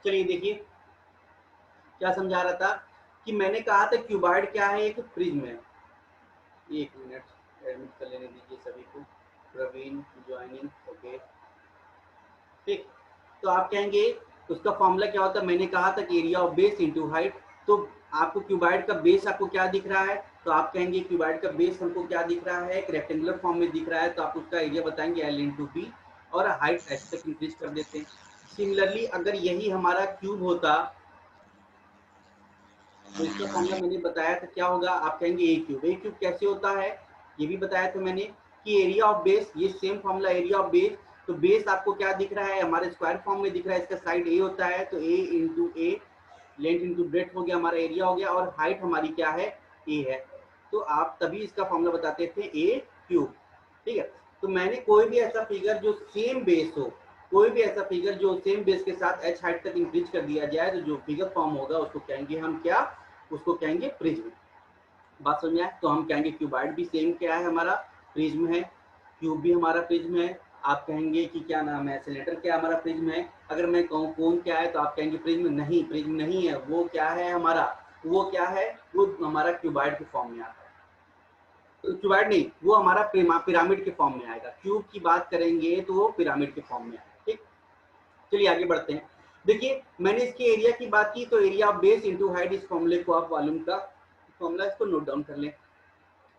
चलिए देखिए क्या समझा रहा था कि मैंने कहा था क्यूबॉइड क्या है, एक प्रिज्म है। एक मिनट एडमिट कर लेने दीजिए सभी को। प्रवीण ज्वाइनिंग, ओके ठीक। तो आप कहेंगे उसका फॉर्मूला क्या होता है, मैंने कहा था कि area of base into height. तो आपको क्यूबॉइड का बेस आपको क्या दिख रहा है, तो आप कहेंगे क्यूबॉइड का बेस हमको क्या दिख रहा है, एक रेक्टेंगुलर फॉर्म में दिख रहा है, तो आप उसका एरिया बताएंगे एल इंटू बी और हाइट एच तक इंक्रीज कर देते हैं। सिमिलरली अगर यही हमारा क्यूब होता तो इसका फॉर्मूला मैंने बताया था क्या होगा, आप कहेंगे ए क्यूब। ए क्यूब कैसे होता है ये भी बताया था मैंने कि एरिया ऑफ बेस, ये same formula area of base. तो बेस आपको क्या दिख रहा है, हमारे स्क्वायर फॉर्म में दिख रहा है, इसका साइड ए होता है, तो ए इंटू ए, लेंथ इंटू ब्रेथ हो गया, हमारा एरिया हो गया, और हाइट हमारी क्या है, ए है। तो आप तभी इसका फॉर्मूला बताते थे ए क्यूब। ठीक है, तो मैंने कोई भी ऐसा फिगर जो सेम बेस हो, कोई भी ऐसा फिगर जो सेम बेस के साथ एच हाइट तक इंक्रीज कर दिया जाए, तो जो फिगर फॉर्म होगा उसको कहेंगे हम क्या, उसको कहेंगे प्रिज्म। बात समझ में आए, तो हम कहेंगे क्यूबॉइड भी सेम क्या है हमारा, प्रिज्म है। क्यूब भी हमारा प्रिज्म है। आप कहेंगे कि क्या नाम है, सिलेंडर क्या हमारा प्रिज्म है। अगर मैं कहूँ कोन क्या है, तो आप कहेंगे प्रिज्म नहीं, प्रिज्म नहीं है, वो क्या है हमारा, वो क्या है, वो हमारा क्यूबॉइड के फॉर्म में आता है। तो क्यूबॉइड नहीं, वो हमारा पिरामिड के फॉर्म में आएगा। क्यूब की बात करेंगे तो वो पिरामिड के फॉर्म में आएगा। ठीक, चलिए आगे बढ़ते हैं। देखिए मैंने इसके एरिया की बात की, तो area of base into height, इस फॉर्मूले को आप वॉल्यूम का फॉर्मूला इसको नोट डाउन कर लें।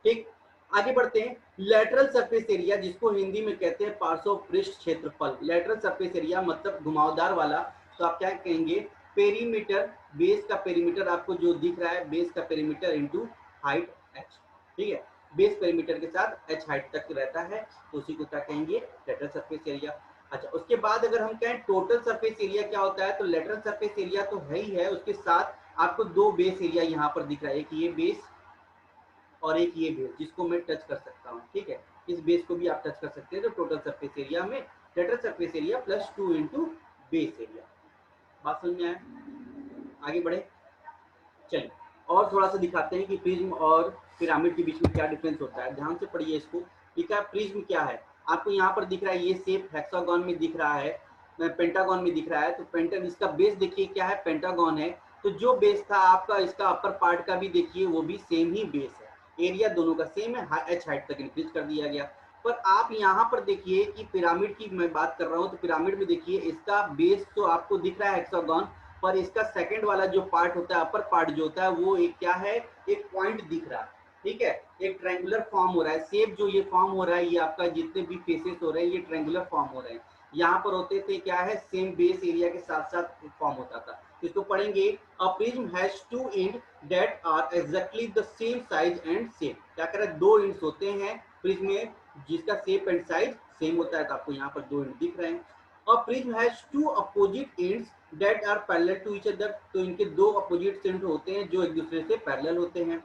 ठीक, आगे बढ़ते हैं। लेटरल सरफेस एरिया, जिसको हिंदी में कहते हैं पार्श्व पृष्ठ क्षेत्रफल, लेटरल सरफेस एरिया मतलब घुमावदार वाला। तो आप क्या कहेंगे, पेरीमीटर, बेस का पेरीमीटर आपको जो दिख रहा है, बेस का पेरीमीटर इंटू हाइट एच। ठीक है, बेस पेरीमीटर के साथ एच हाइट तक रहता है, तो उसी को क्या कहेंगे, लेटरल सरफेस एरिया। अच्छा, उसके बाद अगर हम कहें टोटल सरफेस एरिया क्या होता है, तो लेटरल सरफेस एरिया तो है ही है, उसके साथ आपको दो बेस एरिया यहाँ पर दिख रहा है, एक ये बेस और एक ये बेस जिसको मैं टच कर सकता हूँ। ठीक है, इस बेस को भी आप टच कर सकते हैं, तो टोटल सरफेस एरिया में lateral surface area plus 2 into base area. बात समझ में आया, आगे बढ़े। चलिए और थोड़ा सा दिखाते हैं कि प्रिज्म और पिरामिड के बीच में क्या डिफरेंस होता है। ध्यान से पढ़िए इसको। ये क्या प्रिज्म क्या है, आपको यहाँ पर दिख रहा है, ये शेप हेक्सागोन में दिख रहा है, पेंटागन में दिख रहा है। तो पेंटागन, इसका बेस देखिए क्या है, पेंटागन है। तो जो बेस था आपका, इसका अपर पार्ट का भी देखिए वो भी सेम ही बेस है, एरिया दोनों का सेम है, एच हाइट तक इंक्रीज कर दिया गया। पर आप यहाँ पर देखिए कि पिरामिड की मैं बात कर रहा हूँ, तो पिरामिड में देखिए इसका बेस तो आपको दिख रहा है हेक्सागोन, पर इसका सेकंड वाला जो पार्ट होता है, अपर पार्ट जो होता है, वो एक क्या है, एक पॉइंट दिख रहा है। ठीक है, एक ट्रायंगुलर फॉर्म हो रहा है, शेप जो ये फॉर्म हो रहा है, ये आपका जितने भी फेसेस हो रहे हैं ये ट्रायंगुलर फॉर्म हो रहे हैं। यहाँ पर होते थे क्या है, सेम बेस एरिया के साथ साथ फॉर्म होता था। इसको पढ़ेंगे, a prism has two and that are exactly the same size and shape. क्या कह रहा है, दो एंड्स होते हैं प्रिज्म में जिसका शेप एंड साइज सेम होता है, तो आपको यहाँ पर दो एंड दिख रहे हैं। A prism has two opposite ends that are parallel to each other। तो इनके दो अपोजिट एंड होते हैं जो एक दूसरे से पैरेलल होते हैं।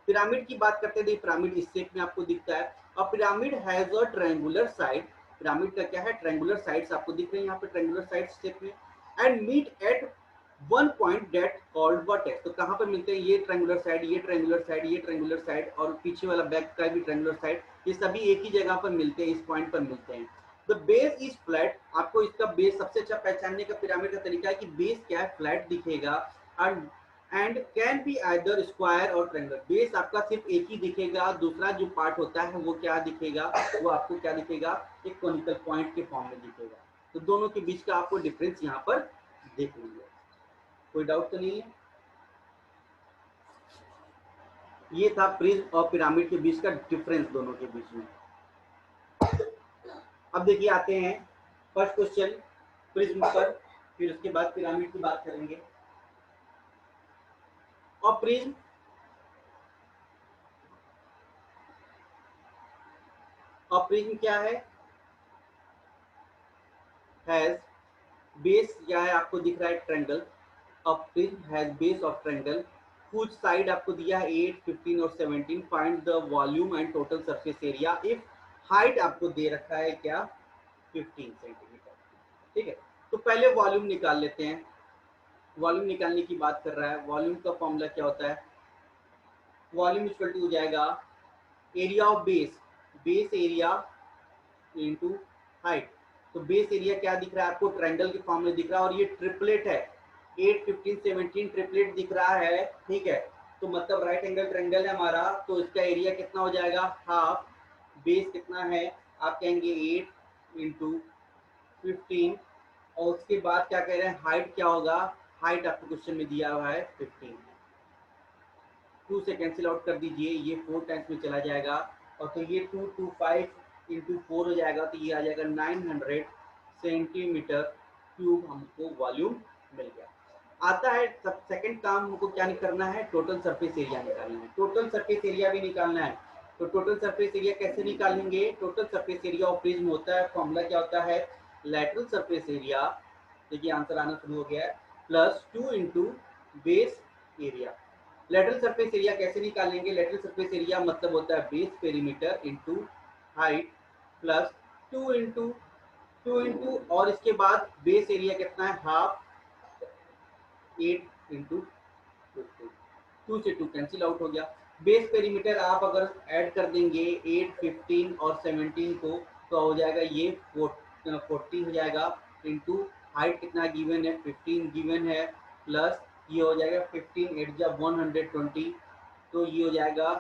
पिरामिड की बात करते हैं, पिरामिड इस शेप में आपको दिखता है। A pyramid has a triangular side, pyramid का क्या है, ट्रायंगुलर साइड्स आपको दिख रहे हैं यहाँ पे, ट्रायंगुलर साइड्स शेप में, and meet at one point that called vertex. तो कहाँ पर मिलते हैं, ये ट्रायंगुलर साइड, ये ट्रायंगुलर साइड, ये ट्रायंगुलर साइड, और पीछे वाला बैक का भी ट्रायंगुलर साइड, ये सभी एक ही जगह पर मिलते हैं, इस पॉइंट पर मिलते हैं। द बेस इज फ्लैट, आपको इसका बेस सबसे अच्छा पहचानने का पिरामिड का तरीका है कि बेस क्या है, फ्लैट दिखेगा। And can be either square और ट्रायंगल। बेस आपका सिर्फ एक ही दिखेगा, दूसरा जो पार्ट होता है वो क्या दिखेगा, वो आपको क्या दिखेगा, एक कॉनिकल पॉइंट के फॉर्म में दिखेगा। तो दोनों के बीच का आपको डिफरेंस यहाँ पर देख लीजिए, कोई डाउट तो नहीं है। ये था प्रिज्म और पिरामिड के बीच का डिफरेंस दोनों के बीच में। अब देखिए आते हैं फर्स्ट क्वेश्चन प्रिज्म पर, फिर उसके बाद पिरामिड की बात करेंगे। और प्रिज्म क्या है, हैज बेस क्या है, आपको दिख रहा है triangle. A prism has base of triangle कुछ साइड आपको दिया है 8, 15 और 17। Find the volume and total surface area if height आपको दे रखा है क्या, 15 सेंटीमीटर। ठीक है, तो पहले वॉल्यूम निकाल लेते हैं। वॉल्यूम निकालने की बात कर रहा है, वॉल्यूम का फॉर्मूला क्या होता है, वॉल्यूम इक्वल टू हो जाएगा area of base, base area into height. तो बेस एरिया क्या दिख रहा है आपको, ट्रायंगल के फॉर्म में दिख रहा है, और ये ट्रिपलेट है, 8, 15, 17 ट्रिपलेट दिख रहा है, ठीक है। तो मतलब राइट एंगल ट्रायंगल है हमारा, तो इसका एरिया कितना हो जाएगा, हाफ। बेस कितना है, आप कहेंगे 8 इंटू 15, और उसके बाद क्या कह रहे हैं, हाइट क्या होगा, हाइट आपको क्वेश्चन में दिया हुआ है 15। 2 से कैंसिल आउट कर दीजिए, ये 4 टाइम्स में चला जाएगा, और तो ये 225 इंटू 4 हो जाएगा, तो ये आ जाएगा 900 सेंटीमीटर क्यूब हमको वॉल्यूम मिल गया। आता है सब सेकंड काम, हमको क्या करना है, टोटल सरफेस एरिया निकालना है। टोटल सरफेस एरिया भी निकालना है, तो टोटल सरफेस एरिया कैसे निकालेंगे, total surface area of prism होता है, फॉर्मूला क्या होता है, लैटरल सरफेस एरिया, देखिए आंसर आना शुरू हो गया है, plus 2 into base area. Lateral surface area कैसे निकालेंगे, लेटरल सरफेस एरिया मतलब होता है base perimeter into height plus 2 into और इसके बाद बेस एरिया कितना है, हाफ, 8 इंटू 2 से 2 कैंसिल आउट हो गया। बेस पेरीमीटर आप अगर ऐड कर देंगे 8, 15 और 17 को, तो हो जाएगा ये 40 हो जाएगा, इंटू हाइट कितना गिवन है, 15 गिवन है, प्लस ये हो जाएगा 15 8 जा 120, तो ये हो जाएगा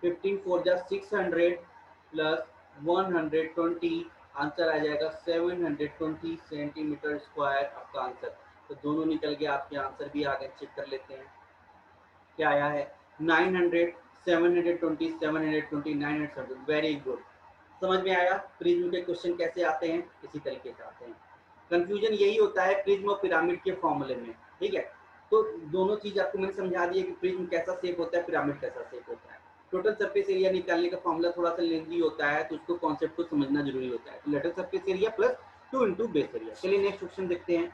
15 4 जा 600 प्लस 120, आंसर आ जाएगा 720 सेंटीमीटर स्क्वायर आपका आंसर। तो दोनों निकल गया, आपके आंसर भी आगे चेक कर लेते हैं क्या आया है, 900 720 720 970। वेरी गुड, समझ में आया प्रिज्म के क्वेश्चन कैसे आते हैं, इसी तरीके से आते हैं। कंफ्यूजन यही होता है प्रिज्म और पिरामिड के फॉर्मूले में, ठीक है। तो दोनों चीज आपको मैंने समझा दी है कि प्रिज्म कैसा शेप होता है, पिरामिड कैसा शेप होता है। टोटल सरफेस एरिया निकालने का फॉर्मूला थोड़ा सा लेंथी होता है, तो उसको कॉन्सेप्ट को समझना जरूरी होता है। तो lateral surface area plus 2 into base area. चलिए नेक्स्ट क्वेश्चन देखते हैं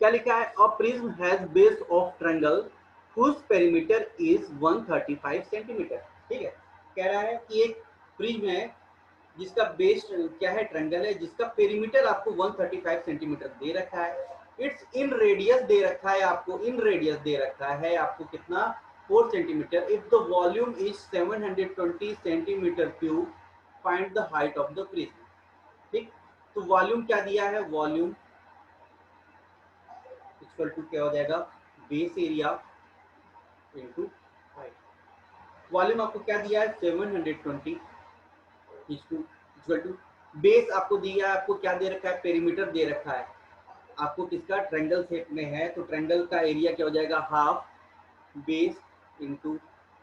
क्या लिखा है, a prism has base of triangle whose perimeter is 135 centimetre. ठीक है, कह रहा है कि एक प्रिज्म है जिसका बेस क्या है, ट्रायंगल है, जिसका पेरीमीटर आपको 135 सेंटीमीटर दे रखा है। इट्स इन रेडियस दे रखा है आपको, इन रेडियस दे रखा है आपको कितना, 4 centimetre. If the volume is 720 centimetre cube, find the height of the prism. ठीक, तो वॉल्यूम क्या दिया है, वॉल्यूम इक्वल टू क्या हो जाएगा, base area into height. Volume आपको क्या दिया है 720 इक्वल टू बेस आपको दिया है, आपको क्या दे रखा है, पेरीमीटर दे रखा है आपको किसका, ट्रायंगल शेप में है, तो ट्रायंगल का एरिया क्या हो जाएगा, half base into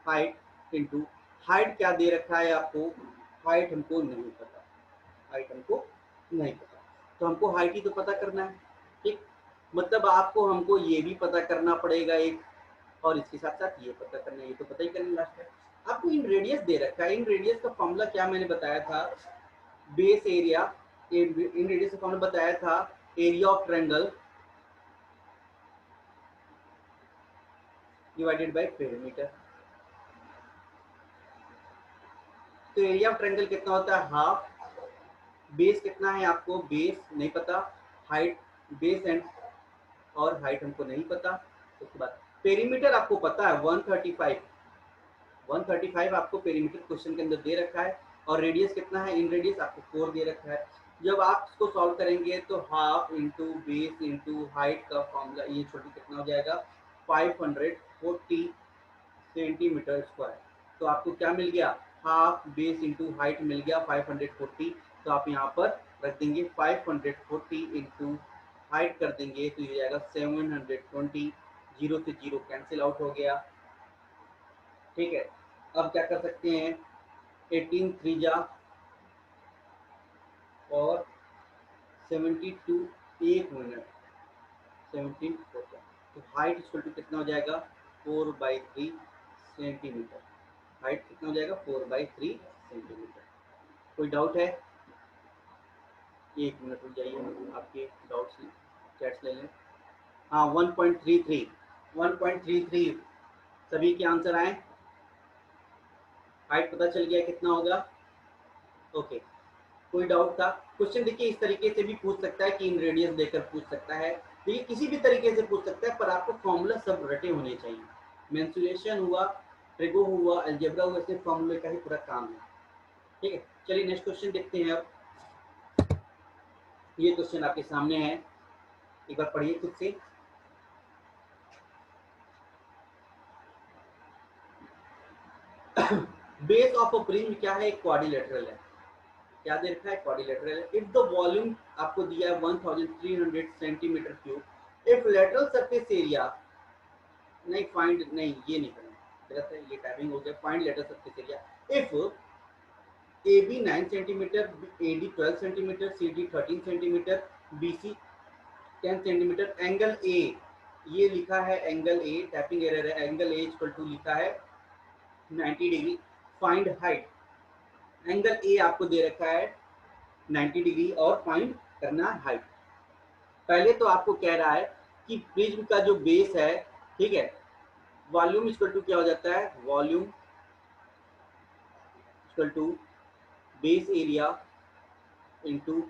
height into height क्या दे रखा है आपको, हाइट हमको नहीं पता, हाइट हमको नहीं पता, तो हमको हाइट ही तो पता करना है। ठीक, मतलब आपको हमको ये भी पता करना पड़ेगा एक, और इसके साथ साथ ये पता करना है, ये तो पता ही करना लास्ट है। आपको इन रेडियस दे रखा है, इन रेडियस का फॉर्मूला क्या मैंने बताया था, बेस एरिया, इन रेडियस का फॉर्मूला बताया था area of triangle divided by perimeter. तो एरिया ऑफ ट्रायंगल कितना होता है, हाफ, बेस कितना है आपको, बेस नहीं पता, हाइट, बेस एंड और हाइट हमको नहीं पता। उसके बाद पेरीमीटर आपको पता है 135, 135 आपको पेरीमीटर क्वेश्चन के अंदर दे रखा है, और रेडियस कितना है, इन रेडियस आपको 4 दे रखा है। जब आप इसको सॉल्व करेंगे तो half into base into height का फॉर्मूला ये छोटी कितना हो जाएगा, 540 सेंटीमीटर स्क्वायर। तो आपको क्या मिल गया, हाफ बेस इंटू हाइट मिल गया 540, तो आप यहाँ पर रख देंगे 540 इंटू हाइट कर देंगे, तो ये जाएगा 720, जीरो से जीरो कैंसिल आउट हो गया। ठीक है, अब क्या कर सकते हैं, 18 3 जा और 72, एक मिनट 17 होता है, तो हाइट इक्वल टू कितना हो जाएगा, 4/3 सेंटीमीटर। हाइट कितना हो जाएगा, 4/3 सेंटीमीटर। कोई डाउट है, एक मिनट रुक जाइए, आपके डाउट्स चैट्स ले लें। हाँ 1.33, 1.33 सभी के आंसर आए, हाइट पता चल गया कितना होगा। ओके, कोई डाउट था, क्वेश्चन देखिए इस तरीके से भी पूछ सकता है कि इन रेडियस देकर पूछ सकता है, देखिए किसी भी तरीके से पूछ सकता है, पर आपको फॉर्मूला सब रटे होने चाहिए। मेंसुरेशन हुआ, ट्रिगो हुआ, अलजेब्रा हुआ, ऐसे फॉर्मूले का ही पूरा काम है। ठीक है, चलिए नेक्स्ट क्वेश्चन देखते हैं। अब ये क्वेश्चन आपके सामने है, एक बार पढ़िए खुद से। बेस ऑफ अ प्रिज्म क्या है, एक क्वाड्रिलेटरल है। क्या दे रखा है, क्वाड्रिलेटरल है। इफ द वॉल्यूम आपको दिया है 1300 centimetre cube, if lateral surface area, नहीं फाइंड, नहीं ये नहीं करना, गलत है, ये टाइपिंग हो गया। Find lateral surface area if A B 9 centimetre, A D 12 centimetre, C D 13 centimetre, B C 10 centimetre, angle A, ये लिखा है एंगल ए, टाइपिंग एरर है, एंगल ए इक्वल टू लिखा है 90 degree. Find height, angle A आपको दे रखा है 90 डिग्री और फाइंड करना हाइट। पहले तो आपको कह रहा है कि प्रिज्म का जो बेस है, ठीक है, वॉल्यूम इक्वल टू क्या हो जाता है, volume equal to base area into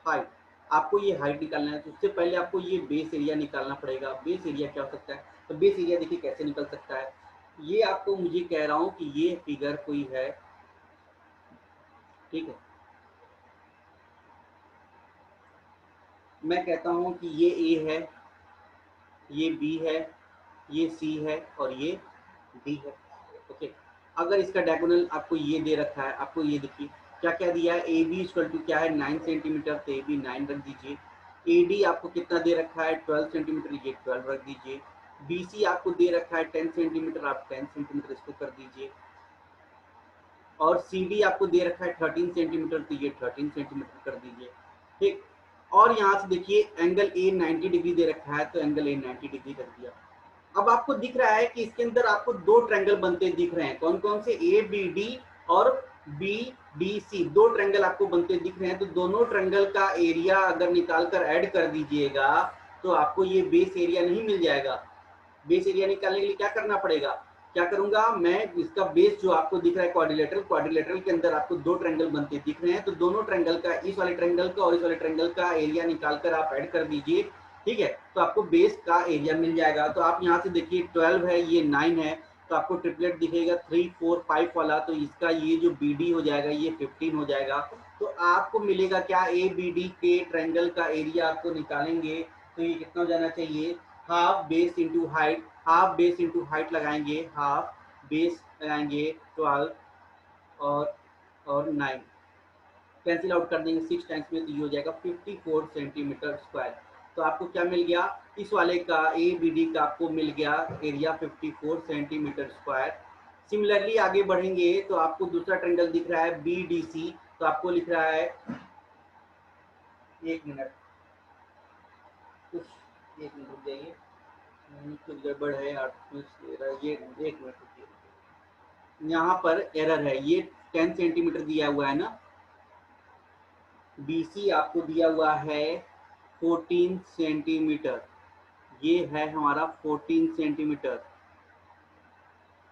height. आपको ये हाइट निकालना है, तो उससे पहले आपको ये बेस एरिया निकालना पड़ेगा। बेस एरिया क्या हो सकता है, तो बेस एरिया देखिए कैसे निकल सकता है। ये आपको मुझे कह रहा हूं कि ये फिगर कोई है, ठीक है, मैं कहता हूं कि ये ए है, ये बी है, ये सी है और ये डी है। ओके, अगर इसका डायगोनल आपको ये दे रखा है, आपको ये देखिए क्या क्या दिया है, ए बी इक्वल टू क्या है 9 सेंटीमीटर, तो ए बी 9 रख दीजिए। ए डी आपको कितना दे रखा है 12 सेंटीमीटर, ये 12 रख दीजिए। बी सी आपको दे रखा है 10 सेंटीमीटर, आप 10 सेंटीमीटर इसको कर दीजिए। और सी डी आपको दे रखा है 13 सेंटीमीटर, तो ये 13 सेंटीमीटर कर दीजिए, ठीक। और यहाँ से देखिए एंगल ए 90 डिग्री दे रखा है, तो एंगल ए 90 डिग्री कर दिया। अब आपको दिख रहा है कि इसके अंदर आपको दो ट्रायंगल बनते दिख रहे हैं, कौन कौन से, ए बी डी और बी डी सी, दो ट्रायंगल आपको बनते दिख रहे हैं। तो दोनों ट्रायंगल का एरिया अगर निकाल कर ऐड कर दीजिएगा तो आपको ये बेस एरिया नहीं मिल जाएगा। बेस एरिया निकालने के लिए क्या करना पड़ेगा, क्या करूंगा मैं, इसका बेस जो आपको दिख रहा है क्वाड्रिलेटरल, क्वाड्रिलेटरल के अंदर आपको दो ट्रायंगल बनते दिख रहे हैं, तो दोनों ट्रायंगल का, इस वाले ट्रायंगल का और इस वाले ट्रायंगल का एरिया निकालकर आप ऐड कर दीजिए, ठीक है, तो आपको बेस का एरिया मिल जाएगा। तो आप यहाँ से देखिए 12 है, ये 9 है, तो आपको ट्रिपलेट दिखेगा 3 4 5 वाला, तो इसका ये जो बी डी हो जाएगा ये 15 हो जाएगा। तो आपको मिलेगा क्या, ए बी डी के ट्रायंगल का एरिया आपको निकालेंगे तो ये कितना हो जाना चाहिए, half base into height, half base into height लगाएंगे, हाफ बेस लगाएंगे 12 और 9 कैंसिल आउट कर देंगे 6 टाइम्स में, तो ये हो जाएगा 54 सेंटीमीटर स्क्वायर। तो आपको क्या मिल गया, इस वाले का ए बी डी का आपको मिल गया एरिया 54 सेंटीमीटर स्क्वायर। सिमिलरली आगे बढ़ेंगे तो आपको दूसरा ट्रायंगल दिख रहा है बी डी सी, तो आपको लिख रहा है, एक मिनट, कुछ एक मिनट रुक जाइए, कुछ गड़बड़ है, ये एक मिनट रुकिए, यहाँ पर एरर है, ये 10 सेंटीमीटर दिया हुआ है ना, BC आपको दिया हुआ है 14 सेंटीमीटर, ये है हमारा 14 सेंटीमीटर,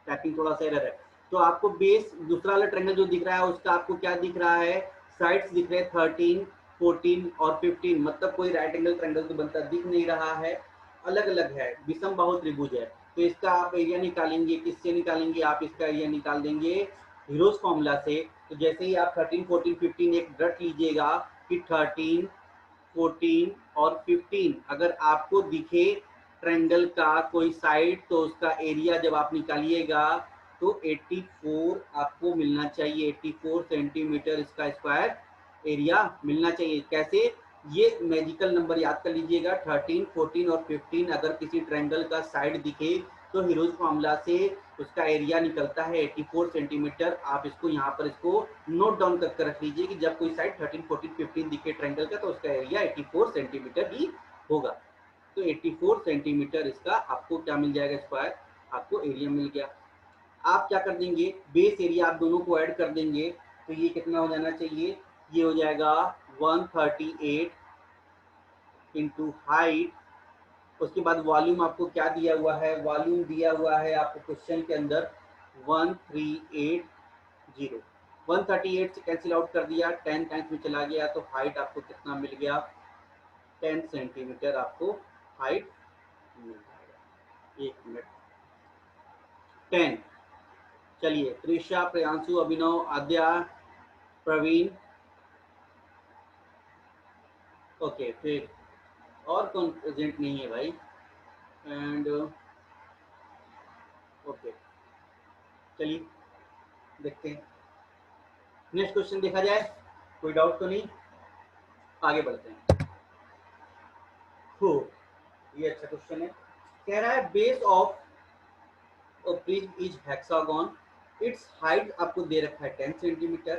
टाइपिंग थोड़ा सा एरर है। तो आपको बेस दूसरा वाला ट्रायंगल जो दिख रहा है उसका आपको क्या दिख रहा है, साइड्स दिख रहे हैं 13 14 और 15, मतलब कोई राइट एंगल ट्रायंगल तो बनता दिख नहीं रहा है, अलग अलग है, विषम बाहु त्रिभुज है। तो इसका आप एरिया निकालेंगे, किससे निकालेंगे, आप इसका एरिया निकाल देंगे हीरोज फॉर्मूला से। तो जैसे ही आप 13 14 15 एक रट लीजिएगा कि 13 14 और 15 अगर आपको दिखे ट्रायंगल का कोई साइड, तो उसका एरिया जब आप निकालिएगा तो 84 आपको मिलना चाहिए, 84 सेंटीमीटर इसका स्क्वायर एरिया मिलना चाहिए। कैसे, ये मैजिकल नंबर याद कर लीजिएगा, 13 14 और 15 अगर किसी ट्रायंगल का साइड दिखे तो हीरोज फॉर्मूला से उसका एरिया निकलता है 84 सेंटीमीटर। आप इसको यहाँ पर इसको नोट डाउन करके रख लीजिए कि जब कोई साइड 13 14 15 दिखे ट्रायंगल का तो उसका एरिया 84 सेंटीमीटर ही होगा। तो 84 सेंटीमीटर इसका आपको क्या मिल जाएगा, स्क्वायर आपको एरिया मिल गया। आप क्या कर देंगे, बेस एरिया आप दोनों को ऐड कर देंगे, तो ये कितना हो जाना चाहिए, ये हो जाएगा 138 इंटू हाइट। उसके बाद वॉल्यूम आपको क्या दिया हुआ है, वॉल्यूम दिया हुआ है आपको क्वेश्चन के अंदर 1380, 138 से कैंसिल आउट कर दिया, 10 टाइम्स में चला गया, तो हाइट आपको कितना मिल गया, 10 सेंटीमीटर आपको हाइट मिल जाएगा। एक मिनट, 10, चलिए त्रिशा, प्रियांशु, अभिनव, आद्या, प्रवीण, ओके, फिर और कौन प्रेजेंट नहीं है भाई? एंड ओके, चलिए देखते हैं नेक्स्ट क्वेश्चन देखा जाए। कोई डाउट तो नहीं, आगे बढ़ते हैं। हो, ये अच्छा क्वेश्चन है। कह रहा है base of prism is hexagon, it's height आपको दे रखा है 10 सेंटीमीटर,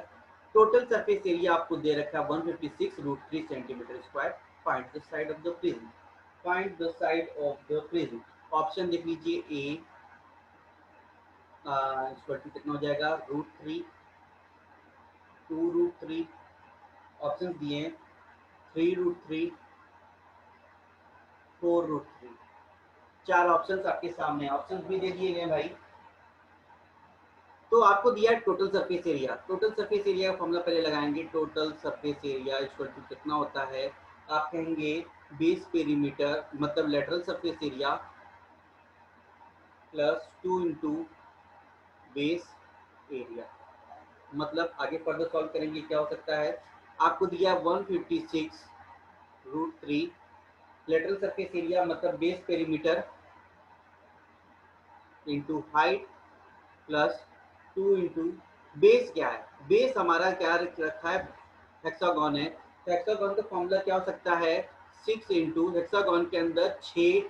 टोटल सरफेस एरिया आपको दे रखा है 156√3 centimetre square. Find the side of the prism, find the side of the prism. Option देख लीजिए, ए इक्वल टू कितना हो जाएगा, √3, 2√3, ऑप्शन दिए हैं 3√3, 4√3, चार ऑप्शंस आपके सामने, ऑप्शंस भी दे दिए गए भाई। तो आपको दिया है total surface area. Total surface area का फॉर्मूला पहले लगाएंगे। Total surface area equal to कितना होता है, आप कहेंगे बेस पेरीमीटर मतलब lateral surface area plus 2 into base area. मतलब आगे फर्दर सॉल्व करेंगे क्या हो सकता है, आपको दिया 156√3 लेटरल सरफेस एरिया मतलब base perimeter into height plus 2 into base. क्या है बेस हमारा, क्या रखा है, हेक्सागोन है। तो हेक्सागोन का फॉर्मूला क्या हो सकता है, 6 इंटू हेक्सागोन के अंदर 6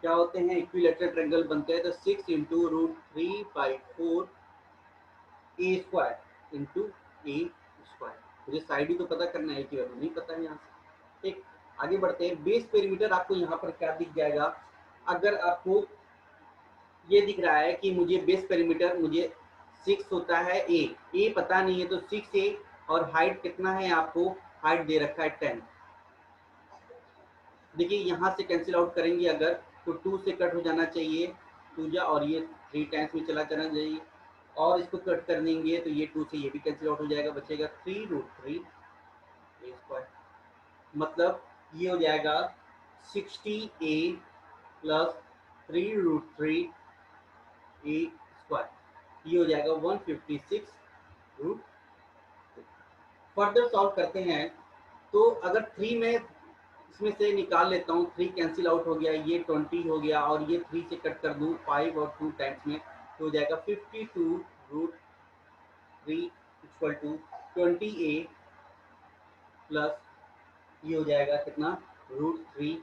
क्या होते हैं, इक्विलेटरल ट्रायंगल बनते हैं। तो 6 इंटू √3/4 ए स्क्वायर इंटू ए स्क्वायर। मुझे साइड ही तो पता करना है कि वैल्यू नहीं पता है यहाँ से। ठीक, आगे बढ़ते हैं। बेस पेरीमीटर आपको यहाँ पर क्या दिख जाएगा, अगर आपको ये दिख रहा है कि मुझे बेस पेरीमीटर मुझे 6 होता है, ए पता नहीं है तो 6 ए, और हाइट कितना है, आपको हाइट दे रखा है 10। देखिए यहाँ से कैंसिल आउट करेंगे अगर, तो 2 से कट हो जाना चाहिए 2 जा, और ये 3 टाइम्स में चला जाना चाहिए, और इसको कट कर देंगे तो ये 2 से ये भी कैंसिल आउट हो जाएगा, बचेगा 3√3 ए स्क्वायर। मतलब ये हो जाएगा 60 ए प्लस 3√3 ए स्क्वायर, ये हो जाएगा 156√। फर्दर सॉल्व करते हैं। तो अगर 3 में इसमें से निकाल लेता हूँ, 3 कैंसिल आउट हो गया, ये 20 हो गया, और ये 3 से कट कर दूँ 5 और 2 टाइम्स में, तो हो जाएगा 52√3 इक्वल टू 20 ए प्लस ये हो जाएगा कितना, √3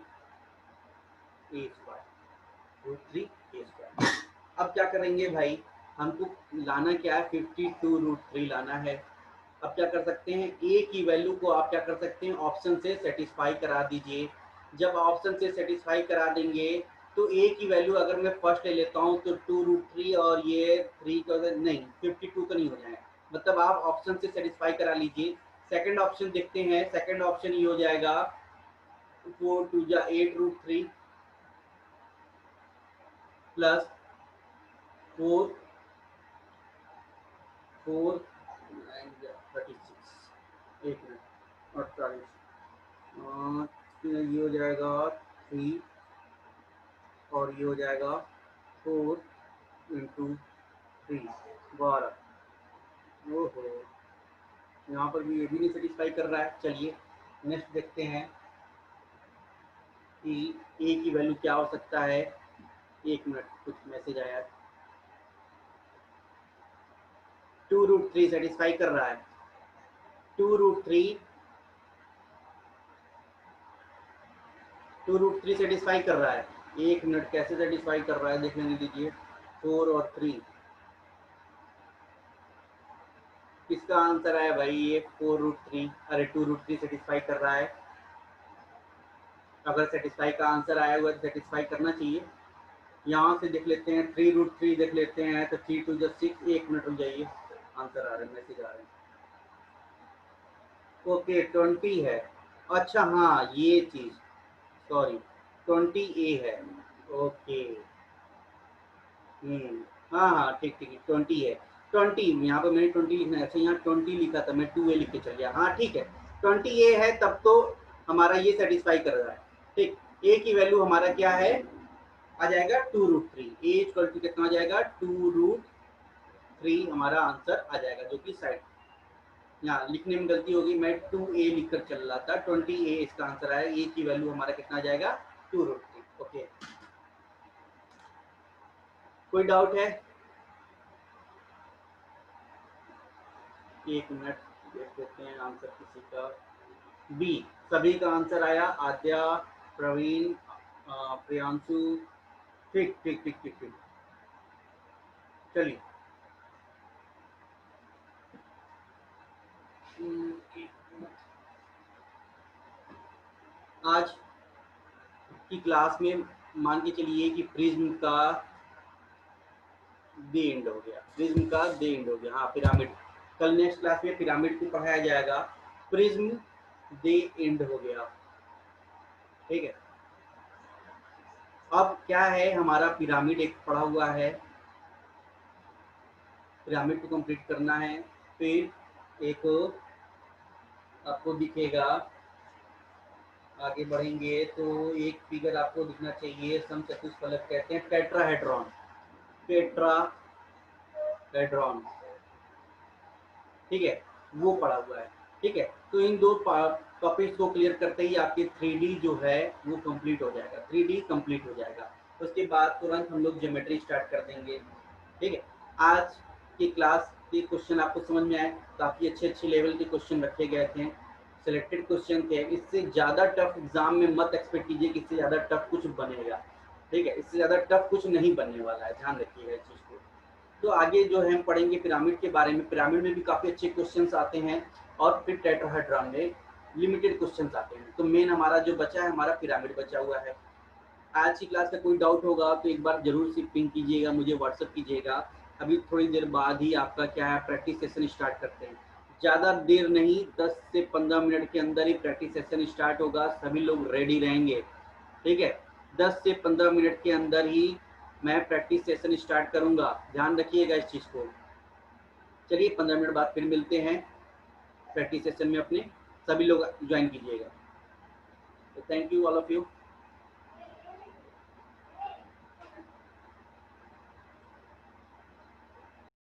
ए स्क्वायर, √3 ए स्क्वायर। अब क्या करेंगे भाई, हमको लाना क्या है, 52√3 लाना है। अब क्या कर सकते हैं, ए की वैल्यू को आप क्या कर सकते हैं, ऑप्शन से सेटिस्फाई करा दीजिए। जब ऑप्शन से सेटिस्फाई करा देंगे तो ए की वैल्यू अगर मैं फर्स्ट ले लेता हूँ तो 2√3 और ये 3 का नहीं 52 तो नहीं हो जाएगा, मतलब आप ऑप्शन से सेटिस्फाई करा लीजिए। सेकंड ऑप्शन देखते हैं, सेकंड ऑप्शन ये हो जाएगा 4 2 जा 8√3 प्लस 4 4 36, एक मिनट 48, ये हो जाएगा 3 और ये हो जाएगा 4 इंटू 3 12। ओहो, यहाँ पर भी ये भी नहीं सेटिस्फाई कर रहा है। चलिए नेक्स्ट देखते हैं कि ए की वैल्यू क्या हो सकता है। एक मिनट, कुछ मैसेज आया, 2√3 सेटिस्फाई कर रहा है, 2√3 2√3 सेटिस्फाई कर रहा है। एक मिनट, कैसे सेटिस्फाई कर रहा है देख लेने दीजिए। 4 और 3 किसका आंसर है भाई, ये 4√3, अरे 2√3 सेटिस्फाई कर रहा है। अगर सेटिस्फाई का आंसर आया हुआ तो सेटिस्फाई करना चाहिए। यहाँ से देख लेते हैं, 3√3 देख लेते हैं, तो 3 2 6, एक मिनट रुक जाइए, आंसर आ रहे हैं, मैसेज आ रहे हैं। ओके 20 है, अच्छा हाँ ये चीज, सॉरी 20 ए है, ओके। हाँ हाँ ठीक ठीक 20 है, 20 यहाँ पर मैंने 20 लिखना है, अच्छा यहाँ 20 लिखा था, मैं 2 ए लिख के चल गया। हाँ ठीक है, 20 ए है, तब तो हमारा ये सेटिस्फाई कर रहा है। ठीक, ए की वैल्यू हमारा क्या है, आ जाएगा 2√3, ए इक्वल टू कितना आ जाएगा, 2√3 हमारा आंसर आ जाएगा, जो कि साइड यहाँ लिखने में गलती होगी, मैं 2a लिखकर चल रहा था, 20a इसका आंसर आया। a की वैल्यू हमारा कितना आ जाएगा, 2√3। ओके, कोई डाउट है? एक मिनट देख लेते हैं आंसर किसी का। बी, सभी का आंसर आया, आद्या, प्रवीण, प्रियांशु। ठीक ठीक ठीक ठीक ठीक, चलिए। आज की क्लास में मान के चलिए कि प्रिज्म का दे एंड हो गया, प्रिज्म का दे एंड हो गया। हाँ, पिरामिड, कल नेक्स्ट क्लास में पिरामिड को पढ़ाया जाएगा। प्रिज्म दे एंड हो गया, ठीक है। अब क्या है, हमारा पिरामिड एक पढ़ा हुआ है, पिरामिड को कंप्लीट करना है। फिर एक आपको दिखेगा, आगे बढ़ेंगे तो एक फिगर आपको दिखना चाहिए, समचतुष्फलक कहते हैं, टेट्राहेड्रॉन, टेट्राहेड्रॉन, ठीक है, वो पड़ा हुआ है। ठीक है, तो इन दो टॉपिक्स को क्लियर करते ही आपके 3D जो है वो कंप्लीट हो जाएगा, 3D कंप्लीट हो जाएगा। उसके बाद तुरंत हम लोग ज्योमेट्री स्टार्ट कर देंगे। ठीक है, आज की क्लास के क्वेश्चन आपको समझ में आए, काफ़ी अच्छे अच्छे लेवल के क्वेश्चन रखे गए थे, सिलेक्टेड क्वेश्चन थे। इससे ज़्यादा टफ एग्जाम में मत एक्सपेक्ट कीजिए कि इससे ज़्यादा टफ कुछ बनेगा। ठीक है, इससे ज़्यादा टफ कुछ नहीं बनने वाला है, ध्यान रखिएगा इस चीज़ को। तो आगे जो है हम पढ़ेंगे पिरामिड के बारे में, पिरामिड में भी काफ़ी अच्छे क्वेश्चंस आते हैं, और फिर टेट्राहेड्रॉन में लिमिटेड क्वेश्चंस आते हैं। तो मेन हमारा जो बचा है, हमारा पिरामिड बचा हुआ है। आज की क्लास का कोई डाउट होगा तो एक बार जरूर से पिंग कीजिएगा, मुझे व्हाट्सअप कीजिएगा। अभी थोड़ी देर बाद ही आपका क्या है, प्रैक्टिस सेशन स्टार्ट करते हैं। ज़्यादा देर नहीं, 10 से 15 मिनट के अंदर ही प्रैक्टिस सेशन स्टार्ट होगा, सभी लोग रेडी रहेंगे। ठीक है, 10 से 15 मिनट के अंदर ही मैं प्रैक्टिस सेशन स्टार्ट करूंगा, ध्यान रखिएगा इस चीज़ को। चलिए 15 मिनट बाद फिर मिलते हैं प्रैक्टिस सेशन में अपने, सभी लोग ज्वाइन कीजिएगा। तो thank you all of you.